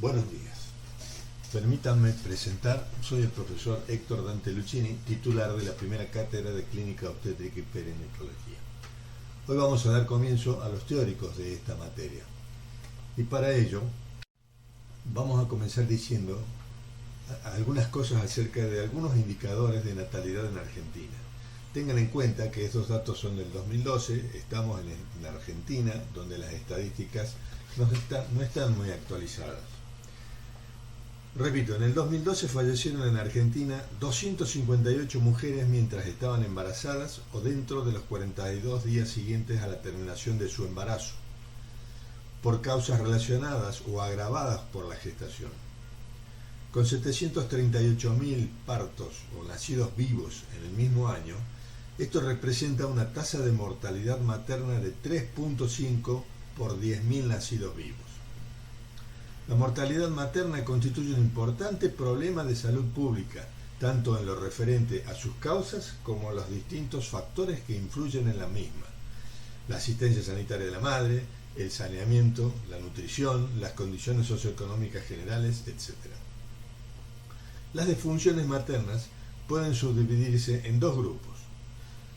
Buenos días. Permítanme presentar, soy el profesor Héctor Dante Luchini, titular de la primera cátedra de Clínica Obstétrica y Perinatología. Hoy vamos a dar comienzo a los teóricos de esta materia. Y para ello, vamos a comenzar diciendo algunas cosas acerca de algunos indicadores de natalidad en Argentina. Tengan en cuenta que estos datos son del 2012, estamos en Argentina, donde las estadísticas no están muy actualizadas. Repito, en el 2012 fallecieron en Argentina 258 mujeres mientras estaban embarazadas o dentro de los 42 días siguientes a la terminación de su embarazo, por causas relacionadas o agravadas por la gestación. Con 738.000 partos o nacidos vivos en el mismo año, esto representa una tasa de mortalidad materna de 3.5 por 10.000 nacidos vivos. La mortalidad materna constituye un importante problema de salud pública, tanto en lo referente a sus causas como a los distintos factores que influyen en la misma: la asistencia sanitaria de la madre, el saneamiento, la nutrición, las condiciones socioeconómicas generales, etc. Las disfunciones maternas pueden subdividirse en dos grupos.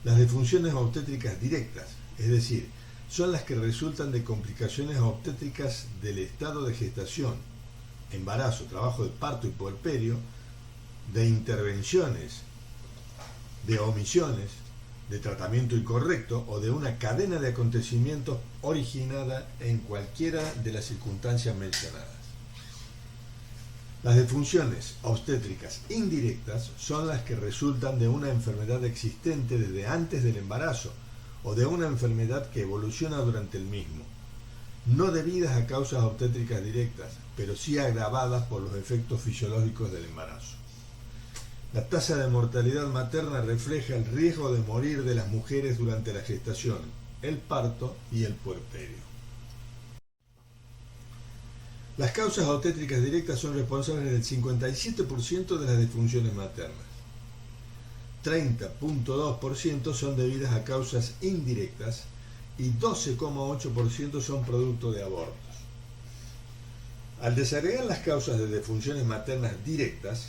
Las disfunciones obstétricas directas, es decir, son las que resultan de complicaciones obstétricas del estado de gestación, embarazo, trabajo de parto y puerperio, de intervenciones, de omisiones, de tratamiento incorrecto o de una cadena de acontecimientos originada en cualquiera de las circunstancias mencionadas. Las disfunciones obstétricas indirectas son las que resultan de una enfermedad existente desde antes del embarazo o de una enfermedad que evoluciona durante el mismo, no debidas a causas obstétricas directas, pero sí agravadas por los efectos fisiológicos del embarazo. La tasa de mortalidad materna refleja el riesgo de morir de las mujeres durante la gestación, el parto y el puerperio. Las causas obstétricas directas son responsables del 57% de las disfunciones maternas. 30.2% son debidas a causas indirectas y 12.8% son producto de abortos. Al desagregar las causas de disfunciones maternas directas,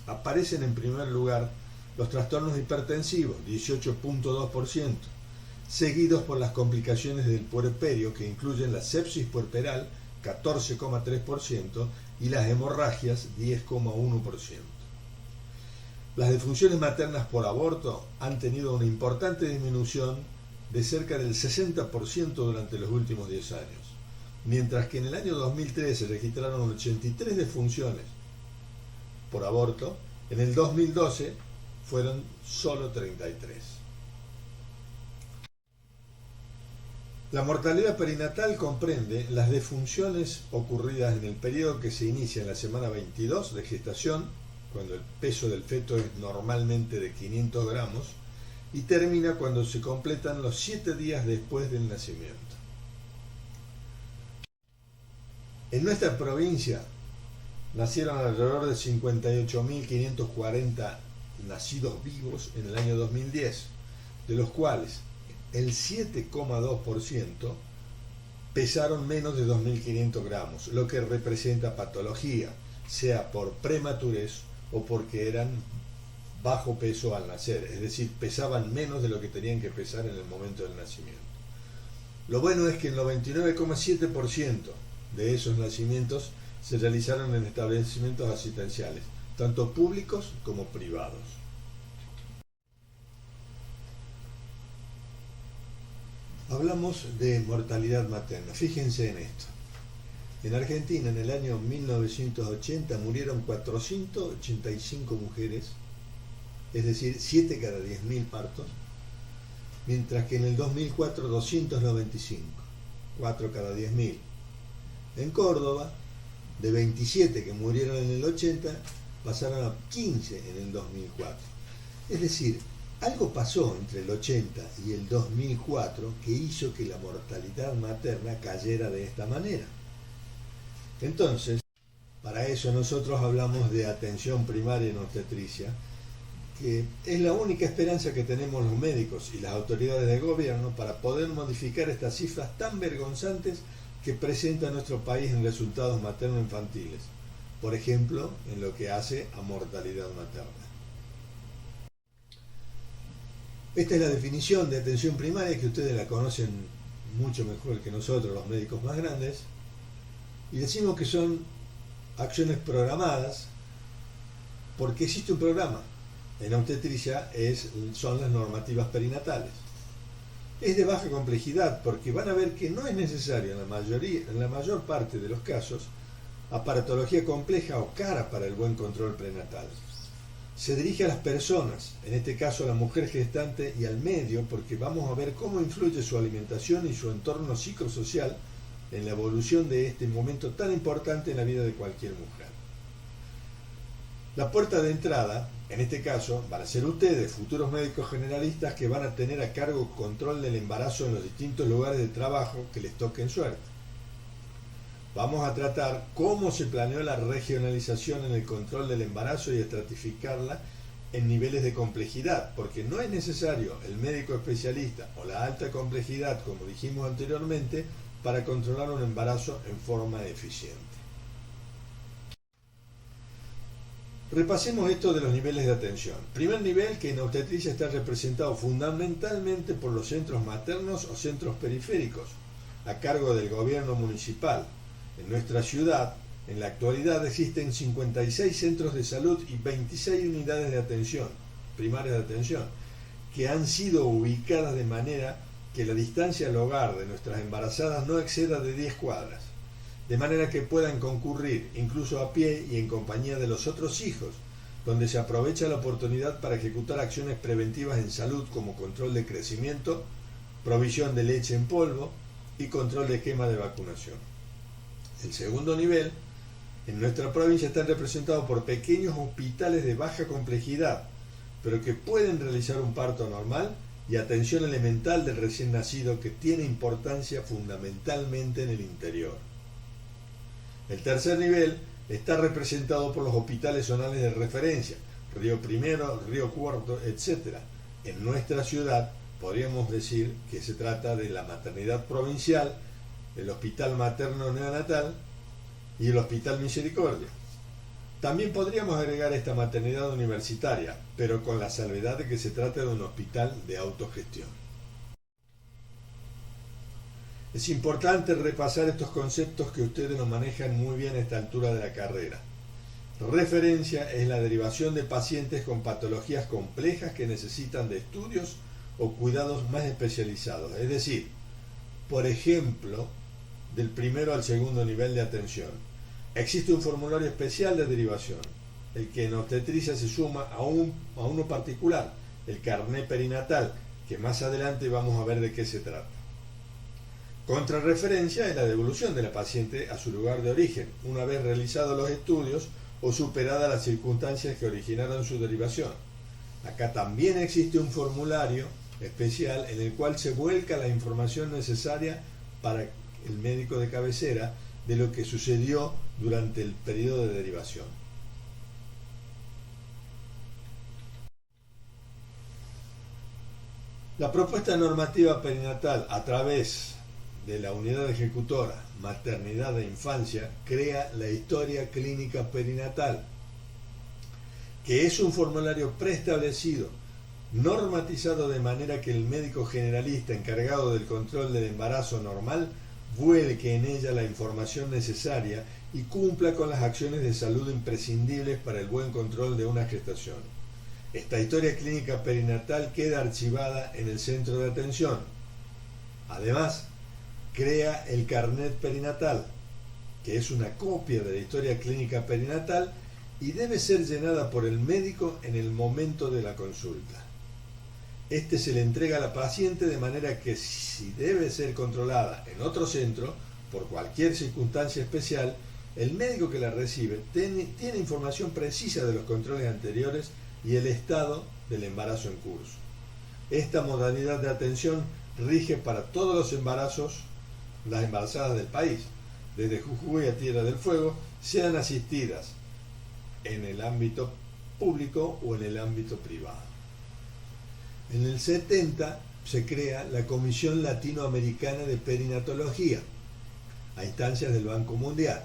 aparecen en primer lugar los trastornos hipertensivos, 18.2%, seguidos por las complicaciones del puerperio, que incluyen la sepsis puerperal, 14.3%, y las hemorragias, 10.1%. Las disfunciones maternas por aborto han tenido una importante disminución de cerca del 60% durante los últimos 10 años, mientras que en el año 2013 se registraron 83 disfunciones por aborto, en el 2012 fueron solo 33. La mortalidad perinatal comprende las disfunciones ocurridas en el periodo que se inicia en la semana 22 de gestación, cuando el peso del feto es normalmente de 500 gramos, y termina cuando se completan los 7 días después del nacimiento. En nuestra provincia nacieron alrededor de 58.540 nacidos vivos en el año 2010, de los cuales el 7.2% pesaron menos de 2.500 gramos, lo que representa patología, sea por prematurez o porque eran bajo peso al nacer, es decir, pesaban menos de lo que tenían que pesar en el momento del nacimiento. Lo bueno es que el 99.7% de esos nacimientos se realizaron en establecimientos asistenciales, tanto públicos como privados. Hablamos de mortalidad materna. Fíjense en esto. En Argentina, en el año 1980, murieron 485 mujeres, es decir, 7 cada 10.000 partos, mientras que en el 2004, 295, 4 cada 10.000. En Córdoba, de 27 que murieron en el 80, pasaron a 15 en el 2004. Es decir, algo pasó entre el 80 y el 2004 que hizo que la mortalidad materna cayera de esta manera. Entonces, para eso nosotros hablamos de atención primaria en obstetricia, que es la única esperanza que tenemos los médicos y las autoridades de gobierno para poder modificar estas cifras tan vergonzantes que presenta nuestro país en resultados materno-infantiles, por ejemplo, en lo que hace a mortalidad materna. Esta es la definición de atención primaria, que ustedes la conocen mucho mejor que nosotros, los médicos más grandes, y decimos que son acciones programadas porque existe un programa. En obstetricia son las normativas perinatales. Es de baja complejidad porque van a ver que no es necesario en la mayor parte de los casos, aparatología compleja o cara para el buen control prenatal. Se dirige a las personas, en este caso a la mujer gestante y al medio, porque vamos a ver cómo influye su alimentación y su entorno psicosocial en la evolución de este momento tan importante en la vida de cualquier mujer. La puerta de entrada, en este caso, van a ser ustedes, futuros médicos generalistas, que van a tener a cargo control del embarazo en los distintos lugares de trabajo que les toquen suerte. Vamos a tratar cómo se planeó la regionalización en el control del embarazo y estratificarla en niveles de complejidad, porque no es necesario el médico especialista o la alta complejidad, como dijimos anteriormente, para controlar un embarazo en forma eficiente. Repasemos esto de los niveles de atención. Primer nivel, que en obstetricia está representado fundamentalmente por los centros maternos o centros periféricos, a cargo del gobierno municipal. En nuestra ciudad, en la actualidad, existen 56 centros de salud y 26 unidades de atención, primarias de atención, que han sido ubicadas de manera que la distancia al hogar de nuestras embarazadas no exceda de 10 cuadras, de manera que puedan concurrir incluso a pie y en compañía de los otros hijos, donde se aprovecha la oportunidad para ejecutar acciones preventivas en salud como control de crecimiento, provisión de leche en polvo y control de esquema de vacunación. El segundo nivel, en nuestra provincia, están representados por pequeños hospitales de baja complejidad, pero que pueden realizar un parto normal y atención elemental del recién nacido, que tiene importancia fundamentalmente en el interior. El tercer nivel está representado por los hospitales zonales de referencia, Río Primero, Río Cuarto, etc. En nuestra ciudad podríamos decir que se trata de la maternidad provincial, el Hospital Materno Neonatal y el Hospital Misericordia. También podríamos agregar esta maternidad universitaria, pero con la salvedad de que se trata de un hospital de autogestión. Es importante repasar estos conceptos que ustedes los manejan muy bien a esta altura de la carrera. Referencia es la derivación de pacientes con patologías complejas que necesitan de estudios o cuidados más especializados, es decir, por ejemplo, del primero al segundo nivel de atención. Existe un formulario especial de derivación, el que en obstetricia se suma a uno particular, el carnet perinatal, que más adelante vamos a ver de qué se trata. Contrarreferencia es la devolución de la paciente a su lugar de origen, una vez realizados los estudios o superadas las circunstancias que originaron su derivación. Acá también existe un formulario especial en el cual se vuelca la información necesaria para el médico de cabecera de lo que sucedió durante el periodo de derivación. La propuesta normativa perinatal a través de la unidad ejecutora Maternidad e Infancia crea la historia clínica perinatal, que es un formulario preestablecido, normatizado de manera que el médico generalista encargado del control del embarazo normal vuelque en ella la información necesaria y cumpla con las acciones de salud imprescindibles para el buen control de una gestación. Esta historia clínica perinatal queda archivada en el centro de atención. Además, crea el carnet perinatal, que es una copia de la historia clínica perinatal y debe ser llenada por el médico en el momento de la consulta. Este se le entrega a la paciente de manera que, si debe ser controlada en otro centro, por cualquier circunstancia especial, el médico que la recibe tiene información precisa de los controles anteriores y el estado del embarazo en curso. Esta modalidad de atención rige para todos los embarazos, las embarazadas del país, desde Jujuy a Tierra del Fuego, sean asistidas en el ámbito público o en el ámbito privado. En el 70 se crea la Comisión Latinoamericana de Perinatología, a instancias del Banco Mundial.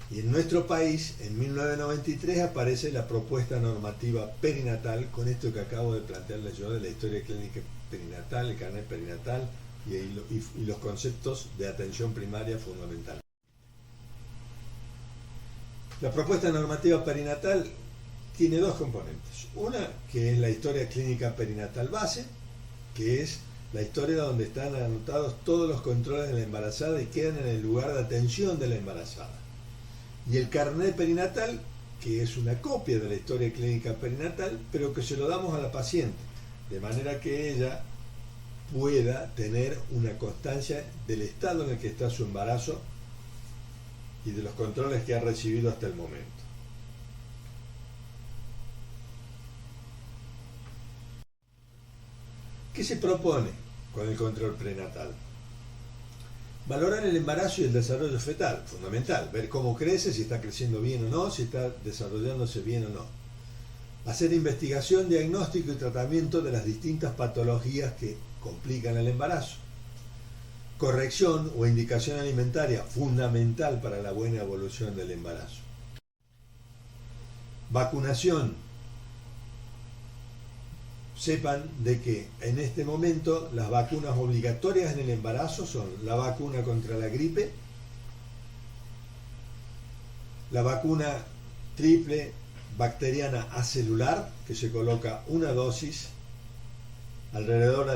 Y en nuestro país, en 1993, aparece la propuesta normativa perinatal, con esto que acabo de plantearles yo de la historia clínica perinatal, el carnet perinatal y los conceptos de atención primaria fundamental. La propuesta normativa perinatal tiene dos componentes. Una, que es la historia clínica perinatal base, que es la historia donde están anotados todos los controles de la embarazada y quedan en el lugar de atención de la embarazada. Y el carnet perinatal, que es una copia de la historia clínica perinatal, pero que se lo damos a la paciente, de manera que ella pueda tener una constancia del estado en el que está su embarazo y de los controles que ha recibido hasta el momento. ¿Qué se propone con el control prenatal? Valorar el embarazo y el desarrollo fetal, fundamental, ver cómo crece, si está creciendo bien o no, si está desarrollándose bien o no. Hacer investigación, diagnóstico y tratamiento de las distintas patologías que complican el embarazo. Corrección o indicación alimentaria, fundamental para la buena evolución del embarazo. Vacunación. Sepan de que en este momento las vacunas obligatorias en el embarazo son la vacuna contra la gripe, la vacuna triple bacteriana acelular, que se coloca una dosis alrededor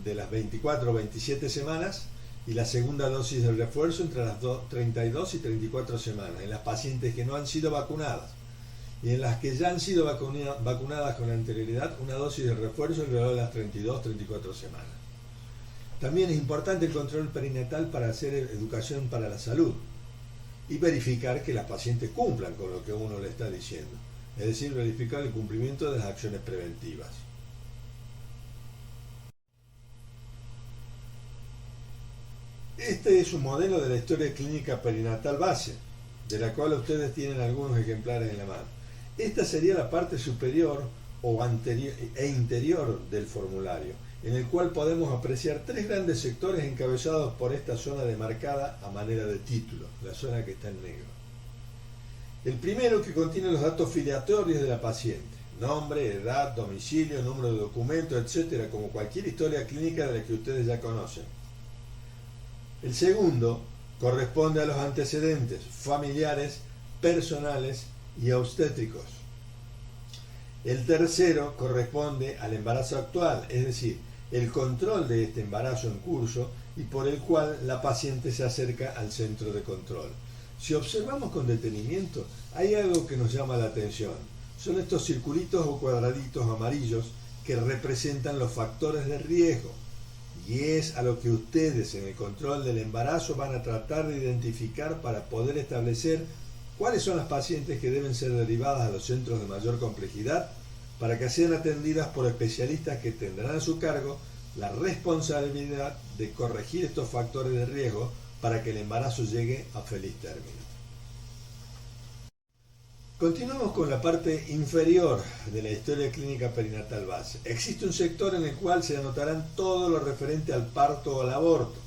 de las 24 o 27 semanas, y la segunda dosis del refuerzo entre las 32 y 34 semanas, en las pacientes que no han sido vacunadas. Y en las que ya han sido vacunadas con anterioridad, una dosis de refuerzo alrededor de las 32-34 semanas. También es importante el control perinatal para hacer educación para la salud y verificar que las pacientes cumplan con lo que uno le está diciendo, es decir, verificar el cumplimiento de las acciones preventivas. Este es un modelo de la historia clínica perinatal base, de la cual ustedes tienen algunos ejemplares en la mano. Esta sería la parte superior o anterior e interior del formulario, en el cual podemos apreciar tres grandes sectores encabezados por esta zona demarcada a manera de título, la zona que está en negro. El primero, que contiene los datos filiatorios de la paciente, nombre, edad, domicilio, número de documento, etcétera, como cualquier historia clínica de la que ustedes ya conocen. El segundo corresponde a los antecedentes familiares, personales y obstétricos. El tercero corresponde al embarazo actual, es decir, el control de este embarazo en curso y por el cual la paciente se acerca al centro de control. Si observamos con detenimiento, hay algo que nos llama la atención. Son estos circulitos o cuadraditos amarillos que representan los factores de riesgo. Y es a lo que ustedes en el control del embarazo van a tratar de identificar para poder establecer cuáles son las pacientes que deben ser derivadas a los centros de mayor complejidad para que sean atendidas por especialistas que tendrán a su cargo la responsabilidad de corregir estos factores de riesgo para que el embarazo llegue a feliz término. Continuamos con la parte inferior de la historia clínica perinatal base. Existe un sector en el cual se anotarán todo lo referente al parto o al aborto.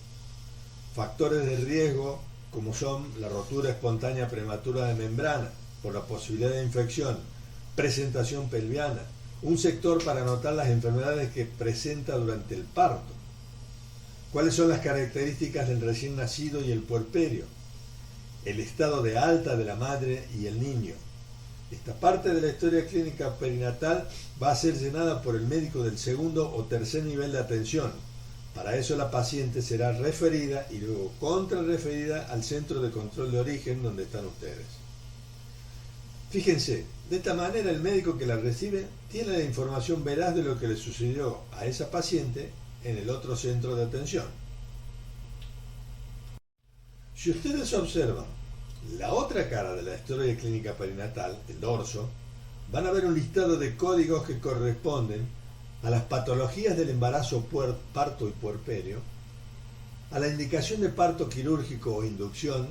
Factores de riesgo como son la rotura espontánea prematura de membrana por la posibilidad de infección, presentación pelviana, un sector para anotar las enfermedades que presenta durante el parto. ¿Cuáles son las características del recién nacido y el puerperio? El estado de alta de la madre y el niño. Esta parte de la historia clínica perinatal va a ser llenada por el médico del segundo o tercer nivel de atención. Para eso la paciente será referida y luego contrarreferida al centro de control de origen donde están ustedes. Fíjense, de esta manera el médico que la recibe tiene la información veraz de lo que le sucedió a esa paciente en el otro centro de atención. Si ustedes observan la otra cara de la historia clínica perinatal, el dorso, van a ver un listado de códigos que corresponden a las patologías del embarazo, parto y puerperio, a la indicación de parto quirúrgico o inducción,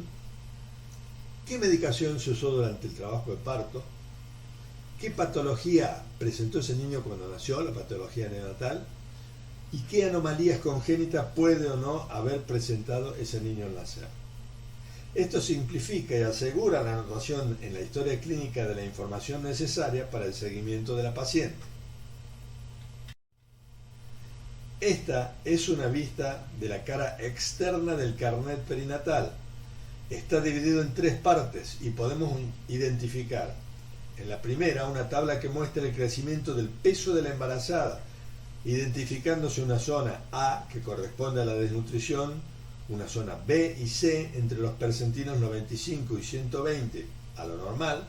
qué medicación se usó durante el trabajo de parto, qué patología presentó ese niño cuando nació, la patología neonatal, y qué anomalías congénitas puede o no haber presentado ese niño al nacer. Esto simplifica y asegura la anotación en la historia clínica de la información necesaria para el seguimiento de la paciente. Esta es una vista de la cara externa del carnet perinatal. Está dividido en 3 partes y podemos identificar en la primera una tabla que muestra el crecimiento del peso de la embarazada, identificándose una zona A que corresponde a la desnutrición, una zona B y C entre los percentilos 95 y 120 a lo normal,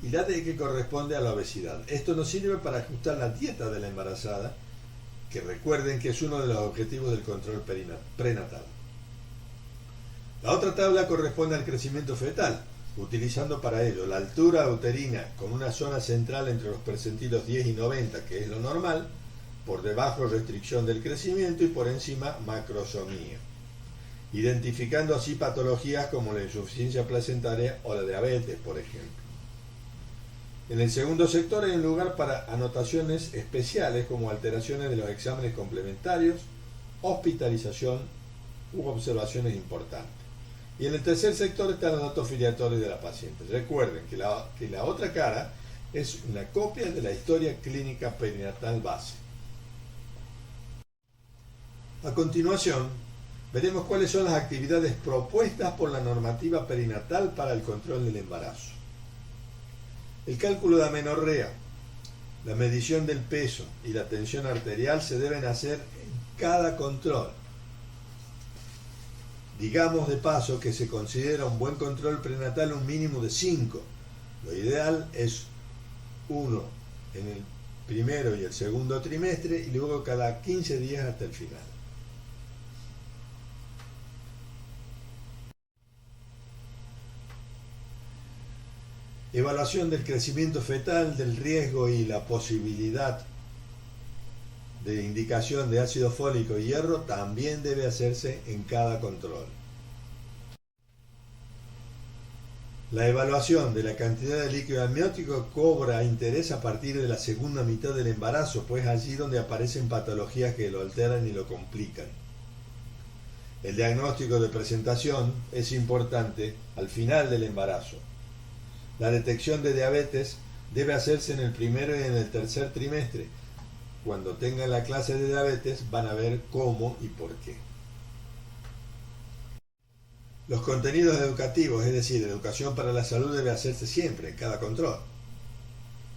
y la D que corresponde a la obesidad. Esto nos sirve para ajustar la dieta de la embarazada, que recuerden que es uno de los objetivos del control prenatal. La otra tabla corresponde al crecimiento fetal, utilizando para ello la altura uterina con una zona central entre los percentilos 10 y 90, que es lo normal, por debajo restricción del crecimiento y por encima macrosomía, identificando así patologías como la insuficiencia placentaria o la diabetes, por ejemplo. En el segundo sector hay un lugar para anotaciones especiales como alteraciones de los exámenes complementarios, hospitalización u observaciones importantes. Y en el tercer sector están los datos filiatorios de la paciente. Recuerden que la otra cara es una copia de la historia clínica perinatal base. A continuación, veremos cuáles son las actividades propuestas por la normativa perinatal para el control del embarazo. El cálculo de amenorrea, la medición del peso y la tensión arterial se deben hacer en cada control. Digamos de paso que se considera un buen control prenatal un mínimo de 5. Lo ideal es 1 en el primero y el segundo trimestre y luego cada 15 días hasta el final. Evaluación del crecimiento fetal, del riesgo y la posibilidad de indicación de ácido fólico y hierro también debe hacerse en cada control. La evaluación de la cantidad de líquido amniótico cobra interés a partir de la segunda mitad del embarazo, pues allí donde aparecen patologías que lo alteran y lo complican. El diagnóstico de presentación es importante al final del embarazo. La detección de diabetes debe hacerse en el primero y en el tercer trimestre. Cuando tengan la clase de diabetes van a ver cómo y por qué. Los contenidos educativos, es decir, educación para la salud, debe hacerse siempre, en cada control.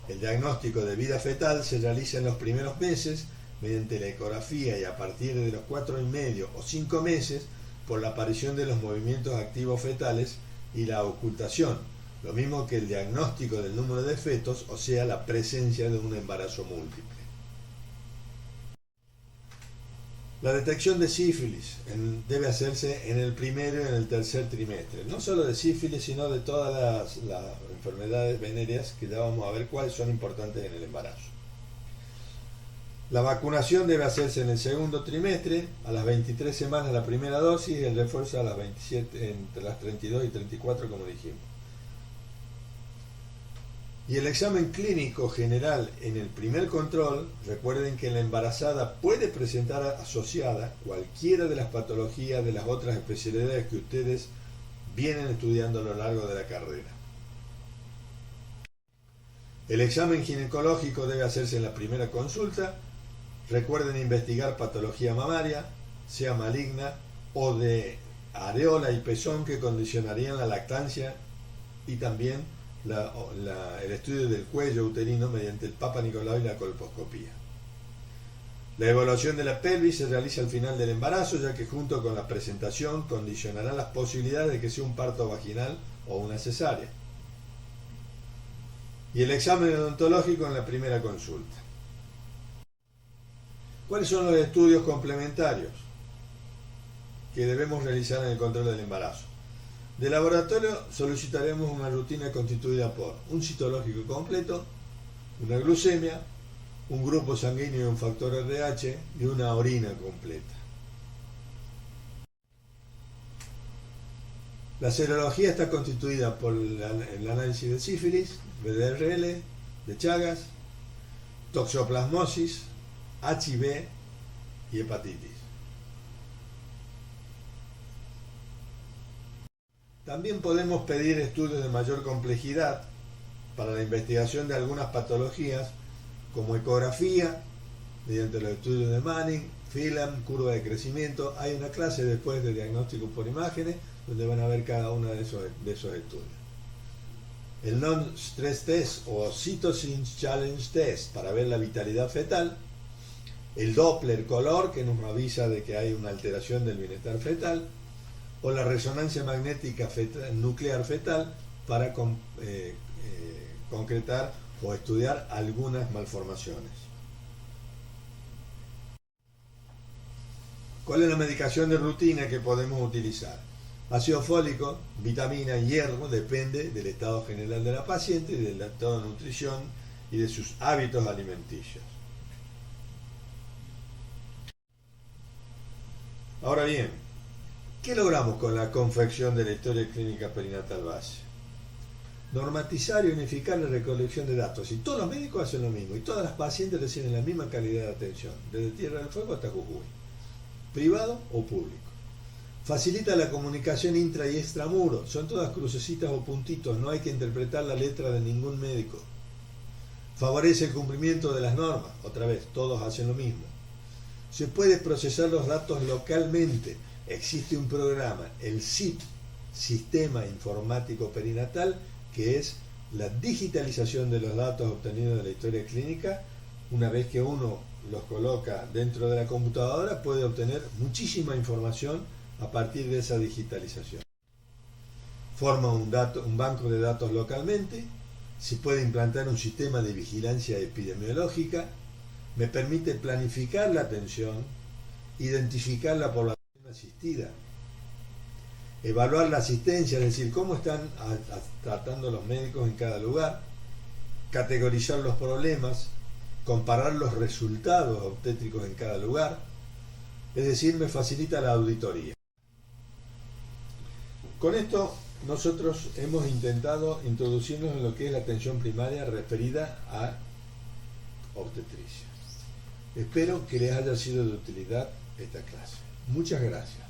El diagnóstico de vida fetal se realiza en los primeros meses mediante la ecografía y a partir de los 4,5 o 5 meses por la aparición de los movimientos activos fetales y la ocultación, lo mismo que el diagnóstico del número de fetos, o sea, la presencia de un embarazo múltiple. La detección de sífilis debe hacerse en el primero y en el tercer trimestre, no solo de sífilis, sino de todas las enfermedades venéreas, que ya vamos a ver cuáles son importantes en el embarazo. La vacunación debe hacerse en el segundo trimestre, a las 23 semanas la primera dosis y el refuerzo a las 27, entre las 32 y 34, como dijimos. Y el examen clínico general en el primer control, recuerden que la embarazada puede presentar asociada cualquiera de las patologías de las otras especialidades que ustedes vienen estudiando a lo largo de la carrera. El examen ginecológico debe hacerse en la primera consulta. Recuerden investigar patología mamaria, sea maligna o de areola y pezón, que condicionarían la lactancia, y también el estudio del cuello uterino mediante el Papa Nicolau y la colposcopía. La evaluación de la pelvis se realiza al final del embarazo, ya que junto con la presentación condicionará las posibilidades de que sea un parto vaginal o una cesárea. Y el examen odontológico en la primera consulta. ¿Cuáles son los estudios complementarios que debemos realizar en el control del embarazo? De laboratorio solicitaremos una rutina constituida por un citológico completo, una glucemia, un grupo sanguíneo y un factor RH y una orina completa. La serología está constituida por el análisis de sífilis, VDRL, de Chagas, toxoplasmosis, HIV y hepatitis. También podemos pedir estudios de mayor complejidad para la investigación de algunas patologías, como ecografía, mediante los estudios de Manning, Phelan, curva de crecimiento. Hay una clase después de diagnóstico por imágenes donde van a ver cada uno de esos estudios. El Non-Stress Test o Cytosine Challenge Test para ver la vitalidad fetal. El Doppler color, que nos avisa de que hay una alteración del bienestar fetal. O la resonancia magnética nuclear fetal para concretar o estudiar algunas malformaciones. ¿Cuál es la medicación de rutina que podemos utilizar? Ácido fólico, vitamina y hierro, depende del estado general de la paciente y del estado de nutrición y de sus hábitos alimenticios. Ahora bien, ¿qué logramos con la confección de la historia clínica perinatal base? Normatizar y unificar la recolección de datos. Y todos los médicos hacen lo mismo y todas las pacientes reciben la misma calidad de atención, desde Tierra del Fuego hasta Jujuy, privado o público. Facilita la comunicación intra y extramuro, son todas crucecitas o puntitos, no hay que interpretar la letra de ningún médico. Favorece el cumplimiento de las normas, otra vez, todos hacen lo mismo. Se puede procesar los datos localmente, existe un programa, el SIP, Sistema Informático Perinatal, que es la digitalización de los datos obtenidos de la historia clínica. Una vez que uno los coloca dentro de la computadora, puede obtener muchísima información a partir de esa digitalización. Forma un banco de datos localmente, se puede implantar un sistema de vigilancia epidemiológica, me permite planificar la atención, identificar la población asistida, evaluar la asistencia, es decir, cómo están tratando los médicos en cada lugar, categorizar los problemas, comparar los resultados obstétricos en cada lugar, es decir, me facilita la auditoría. Con esto nosotros hemos intentado introducirnos en lo que es la atención primaria referida a obstetricia. Espero que les haya sido de utilidad esta clase. Muchas gracias.